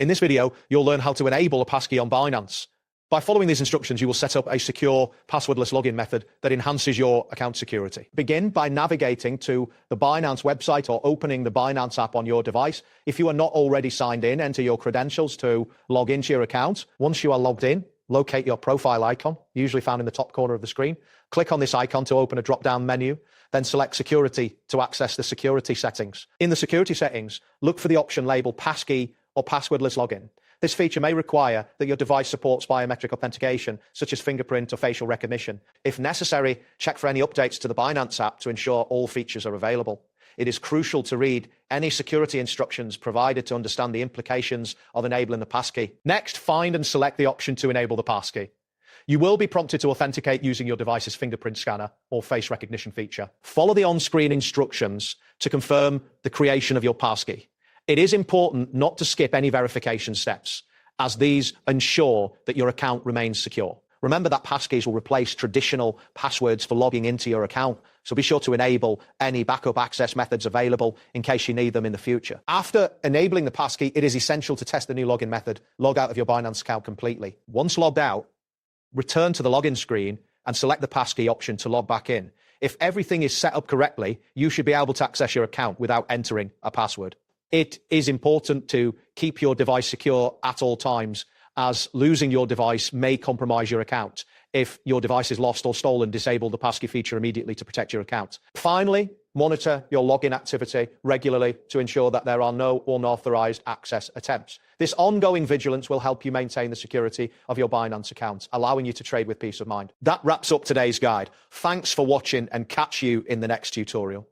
In this video, you'll learn how to enable a passkey on Binance. By following these instructions, you will set up a secure passwordless login method that enhances your account security. Begin by navigating to the Binance website or opening the Binance app on your device. If you are not already signed in, enter your credentials to log into your account. Once you are logged in, locate your profile icon, usually found in the top corner of the screen. Click on this icon to open a drop-down menu, then select Security to access the security settings. In the security settings, look for the option labeled Passkey or Passwordless Login. This feature may require that your device supports biometric authentication, such as fingerprint or facial recognition. If necessary, check for any updates to the Binance app to ensure all features are available. It is crucial to read any security instructions provided to understand the implications of enabling the passkey. Next, find and select the option to enable the passkey. You will be prompted to authenticate using your device's fingerprint scanner or face recognition feature. Follow the on-screen instructions to confirm the creation of your passkey. It is important not to skip any verification steps, as these ensure that your account remains secure. Remember that passkeys will replace traditional passwords for logging into your account, so be sure to enable any backup access methods available in case you need them in the future. After enabling the passkey, it is essential to test the new login method. Log out of your Binance account completely. Once logged out, return to the login screen and select the passkey option to log back in. If everything is set up correctly, you should be able to access your account without entering a password. It is important to keep your device secure at all times, as losing your device may compromise your account. If your device is lost or stolen, disable the passkey feature immediately to protect your account. Finally, monitor your login activity regularly to ensure that there are no unauthorized access attempts. This ongoing vigilance will help you maintain the security of your Binance account, allowing you to trade with peace of mind. That wraps up today's guide. Thanks for watching, and catch you in the next tutorial.